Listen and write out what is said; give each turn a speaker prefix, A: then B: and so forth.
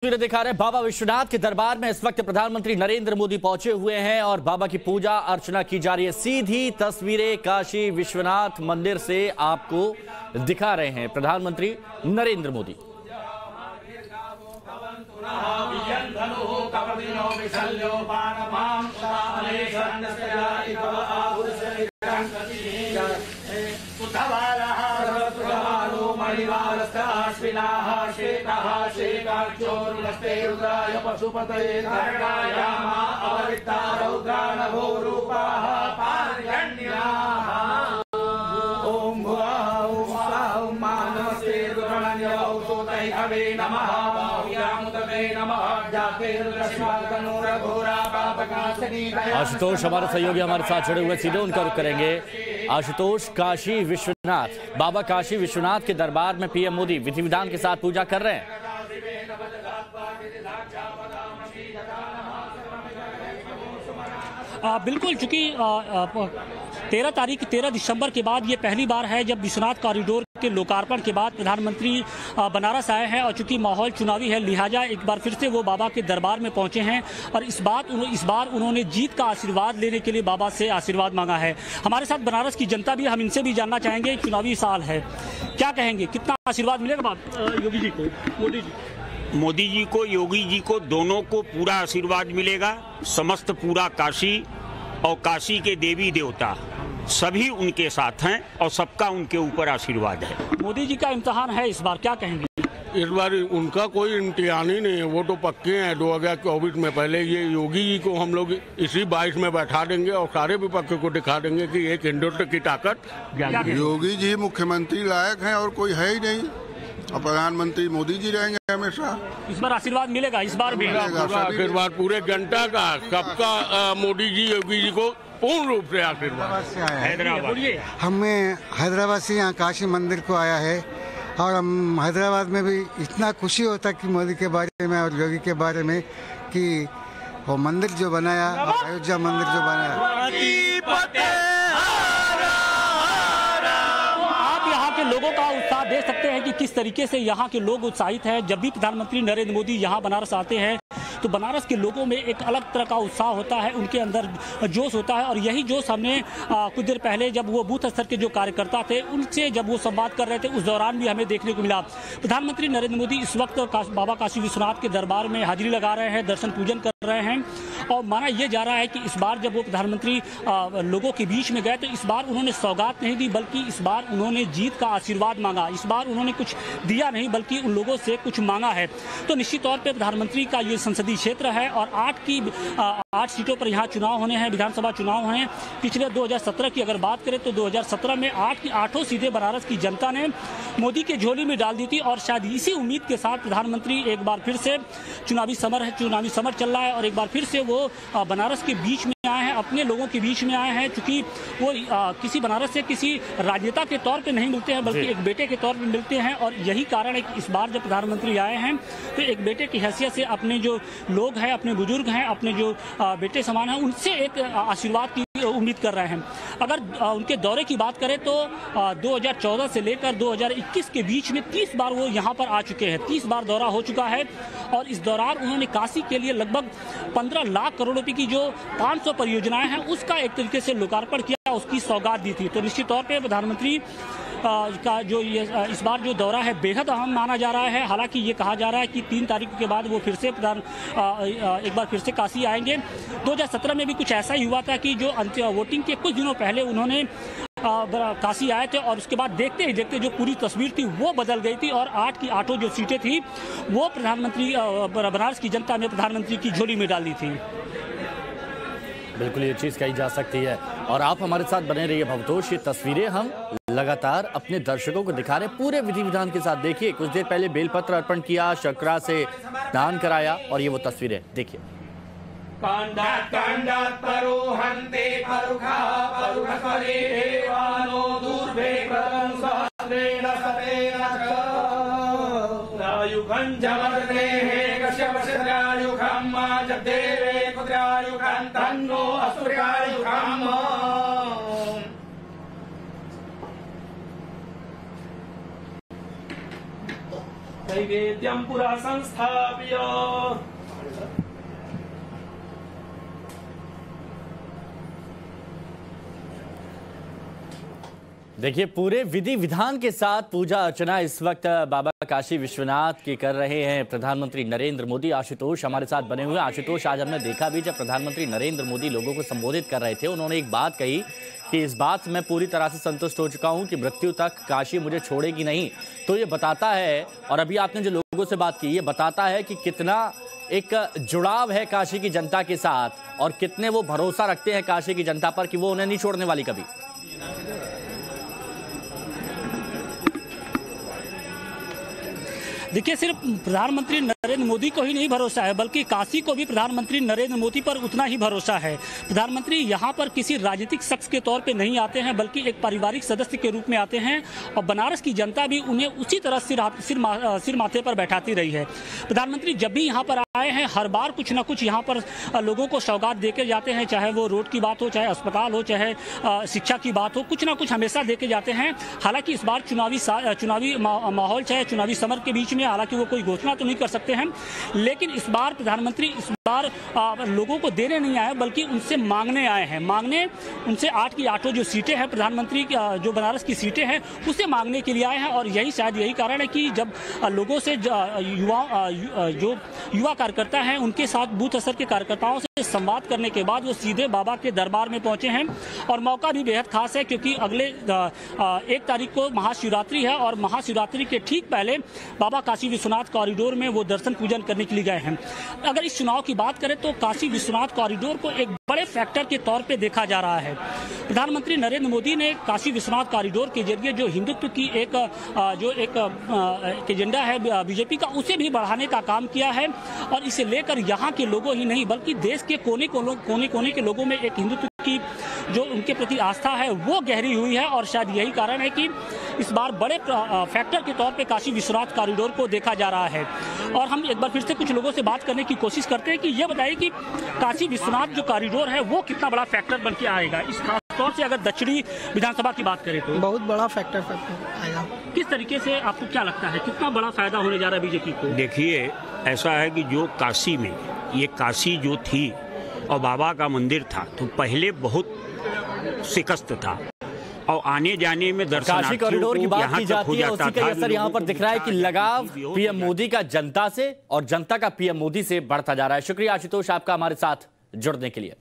A: तस्वीरें दिखा रहे हैं बाबा विश्वनाथ के दरबार में इस वक्त प्रधानमंत्री नरेंद्र मोदी पहुंचे हुए हैं और बाबा की पूजा अर्चना की जा रही है। सीधी तस्वीरें काशी विश्वनाथ मंदिर से आपको दिखा रहे हैं प्रधानमंत्री नरेंद्र मोदी।
B: पशुपतये धरणायामा अवरिता रौद्रानभो रूपाः पारण्यः ओम भुवः नमस्ते रुद्रण्यवौतोतै हवे नमः बाहुयामुदते नमः जाते रुद्रश्वाकनूरघोरा पापकाशनी।
A: आशुतोष हमारे सहयोगी हमारे साथ जुड़े हुए, सीधे उनका रुख करेंगे। आशुतोष, काशी विश्वनाथ, बाबा काशी विश्वनाथ के दरबार में पीएम मोदी विधि विधान के साथ पूजा कर रहे हैं।
C: बिल्कुल, चूंकि 13 दिसंबर के बाद ये पहली बार है जब विश्वनाथ कॉरिडोर के लोकार्पण के बाद प्रधानमंत्री बनारस आए हैं और चूंकि माहौल चुनावी है लिहाजा एक बार फिर से वो बाबा के दरबार में पहुंचे हैं और इस बार उन्होंने जीत का आशीर्वाद लेने के लिए बाबा से आशीर्वाद मांगा है। हमारे साथ बनारस की जनता भी, हम इनसे भी जानना चाहेंगे। चुनावी साल है, क्या कहेंगे, कितना आशीर्वाद मिलेगा योगी जी को,
D: मोदी जी को, योगी जी को, दोनों को पूरा आशीर्वाद मिलेगा। समस्त पूरा काशी और काशी के देवी देवता सभी उनके साथ हैं और सबका उनके ऊपर आशीर्वाद है।
C: मोदी जी का इम्तिहान है इस बार, क्या कहेंगे?
E: इस बार उनका कोई इम्तिहान ही नहीं है, वो तो पक्के हैं 2024 में। पहले ये योगी जी को हम लोग इसी 22 में बैठा देंगे और सारे विपक्ष को दिखा देंगे कि एक हिंदुत्व की ताकत।
F: योगी जी मुख्यमंत्री लायक हैं और कोई है ही नहीं, और प्रधानमंत्री मोदी जी रहेंगे हमेशा।
C: इस बार आशीर्वाद मिलेगा, इस बार भी
E: आशीर्वाद पूरे जनता का, सबका मोदी जी योगी जी को पूर्ण रूप से आशीर्वाद।
D: हैदराबाद,
G: हमें हैदराबाद से यहाँ काशी मंदिर को आया है और हम हैदराबाद में भी इतना खुशी होता कि मोदी के बारे में और योगी के बारे में कि वो मंदिर जो बनाया, अयोध्या मंदिर जो बनाया।
C: लोगों का उत्साह देख सकते हैं कि किस तरीके से यहाँ के लोग उत्साहित हैं। जब भी प्रधानमंत्री नरेंद्र मोदी यहाँ बनारस आते हैं तो बनारस के लोगों में एक अलग तरह का उत्साह होता है, उनके अंदर जोश होता है और यही जोश हमने कुछ देर पहले जब वो बूथ स्तर के जो कार्यकर्ता थे उनसे जब वो संवाद कर रहे थे उस दौरान भी हमें देखने को मिला। प्रधानमंत्री नरेंद्र मोदी इस वक्त बाबा काशी विश्वनाथ के दरबार में हाजिरी लगा रहे हैं, दर्शन पूजन कर रहे हैं और माना यह जा रहा है कि इस बार जब वो प्रधानमंत्री लोगों के बीच में गए तो इस बार उन्होंने सौगात नहीं दी बल्कि इस बार उन्होंने जीत का आशीर्वाद मांगा। इस बार उन्होंने कुछ दिया नहीं बल्कि उन लोगों से कुछ मांगा है। तो निश्चित तौर पर प्रधानमंत्री का ये संसदीय क्षेत्र है और 8 सीटों पर यहाँ चुनाव होने हैं, विधानसभा चुनाव होने हैं। पिछले 2017 की अगर बात करें तो 2017 में 8 की 8 सीटें बनारस की जनता ने मोदी के झोली में डाल दी थी और शायद इसी उम्मीद के साथ प्रधानमंत्री एक बार फिर से चुनावी समर चल रहा है और एक बार फिर से वो बनारस के बीच में आए हैं, अपने लोगों के बीच में आए हैं। चूंकि वो किसी बनारस से किसी राजनेता के तौर पे नहीं मिलते हैं बल्कि एक बेटे के तौर पे मिलते हैं और यही कारण है कि इस बार जब प्रधानमंत्री आए हैं तो एक बेटे की हैसियत से अपने जो लोग हैं, अपने बुजुर्ग हैं, अपने जो बेटे समान हैं, उनसे एक आशीर्वाद की उम्मीद कर रहे हैं। अगर उनके दौरे की बात करें तो 2014 से लेकर 2021 के बीच में 30 बार वो यहाँ पर आ चुके हैं, 30 बार दौरा हो चुका है और इस दौरान उन्होंने काशी के लिए लगभग 15 लाख करोड़ रुपए की जो 500 परियोजनाएं हैं उसका एक तरीके से लोकार्पण किया, उसकी सौगात दी थी। तो निश्चित तौर पर प्रधानमंत्री का जो ये इस बार जो दौरा है बेहद अहम माना जा रहा है। हालांकि ये कहा जा रहा है कि 3 तारीख के बाद वो फिर से एक बार फिर से काशी आएंगे। 2017 में भी कुछ ऐसा ही हुआ था कि जो वोटिंग के कुछ दिनों पहले उन्होंने काशी आए थे और उसके बाद देखते ही देखते जो पूरी तस्वीर थी वो बदल गई थी और 8 की 8 जो सीटें थी वो प्रधानमंत्री बनारस की जनता ने प्रधानमंत्री की झोली में डाली थी।
A: बिल्कुल ये चीज़ कही जा सकती है और आप हमारे साथ बने रहिए भवतोष। ये तस्वीरें हम लगातार अपने दर्शकों को दिखा रहे पूरे विधि विधान के साथ। देखिए, कुछ देर पहले बेलपत्र अर्पण किया, शर्करा से दान कराया और ये वो तस्वीरें देखिए।
B: नैवेद्यं पुरा संस्थाप्य।
A: देखिए, पूरे विधि विधान के साथ पूजा अर्चना इस वक्त बाबा काशी विश्वनाथ की कर रहे हैं प्रधानमंत्री नरेंद्र मोदी। आशुतोष हमारे साथ बने हुए। आशुतोष, आज हमने देखा भी जब प्रधानमंत्री नरेंद्र मोदी लोगों को संबोधित कर रहे थे, उन्होंने एक बात कही कि इस बात से मैं पूरी तरह से संतुष्ट हो चुका हूं कि मृत्यु तक काशी मुझे छोड़ेगी नहीं। तो ये बताता है, और अभी आपने जो लोगों से बात की, ये बताता है कि कितना एक जुड़ाव है काशी की जनता के साथ और कितने वो भरोसा रखते हैं काशी की जनता पर कि वो उन्हें नहीं छोड़ने वाली कभी।
C: देखिए, सिर्फ प्रधानमंत्री नरेंद्र मोदी को ही नहीं भरोसा है, बल्कि काशी को भी प्रधानमंत्री नरेंद्र मोदी पर उतना ही भरोसा है। प्रधानमंत्री यहाँ पर किसी राजनीतिक शख्स के तौर पे नहीं आते हैं, बल्कि एक पारिवारिक सदस्य के रूप में आते हैं और बनारस की जनता भी उन्हें उसी तरह सिर माथे पर बैठाती रही है। प्रधानमंत्री जब भी यहाँ पर आए हैं, हर बार कुछ ना कुछ यहाँ पर लोगों को सौगात देके जाते हैं, चाहे वो रोड की बात हो, चाहे अस्पताल हो, चाहे शिक्षा की बात हो, कुछ ना कुछ हमेशा देके जाते हैं। हालांकि इस बार चुनावी माहौल, चाहे चुनावी समर के बीच में, हालांकि वो कोई घोषणा तो नहीं कर सकते हैं, लेकिन इस बार प्रधानमंत्री इस बार लोगों को देने नहीं आए, बल्कि उनसे मांगने आए हैं। मांगने उनसे 8 की 8 जो सीटें हैं प्रधानमंत्री जो बनारस की सीटें हैं, उसे मांगने के लिए आए हैं। और यही शायद यही कारण है कि जब लोगों से जो युवा कार्यकर्ता हैं, उनके साथ बूथ स्तर के कार्यकर्ताओं से संवाद करने के बाद वो सीधे बाबा के दरबार में पहुंचे हैं। और मौका भी बेहद खास है, क्योंकि अगले 1 तारीख को महाशिवरात्रि है और महाशिवरात्रि के ठीक पहले बाबा काशी विश्वनाथ कॉरिडोर में वो दर्शन पूजन करने के लिए गए हैं। अगर इस चुनाव की बात करें तो काशी विश्वनाथ कॉरिडोर को एक बड़े फैक्टर के तौर पे देखा जा रहा है। प्रधानमंत्री नरेंद्र मोदी ने काशी विश्वनाथ कॉरिडोर के जरिए जो हिंदुत्व की एक एजेंडा है बीजेपी का, उसे भी बढ़ाने का काम किया है। और इसे लेकर यहाँ के लोगों ही नहीं, बल्कि देश के कोने कोने के लोगों में एक हिंदुत्व की जो उनके प्रति आस्था है वो गहरी हुई है। और शायद यही कारण है कि इस बार बड़े फैक्टर के तौर पे काशी विश्वनाथ कॉरिडोर को देखा जा रहा है। और हम एक बार फिर से कुछ लोगों से बात करने की कोशिश करते हैं कि ये बताइए कि काशी विश्वनाथ जो कॉरिडोर है वो कितना बड़ा फैक्टर बन के आएगा, इस खास तौर से अगर दक्षिणी विधानसभा की बात करें तो।
H: बहुत बड़ा फैक्टर आएगा।
C: किस तरीके से आपको क्या लगता है, कितना बड़ा फायदा होने जा रहा है बीजेपी को?
D: देखिए, ऐसा है कि जो काशी में, ये काशी जो थी और बाबा का मंदिर था, तो पहले बहुत शिकस्त था और आने जाने में
A: काशी कॉरिडोर की बात की जाती है, उसी का असर यहाँ पर दिख रहा है कि लगाव पीएम मोदी का जनता से और जनता का पीएम मोदी से बढ़ता जा रहा है। शुक्रिया आशुतोष आपका हमारे साथ जुड़ने के लिए।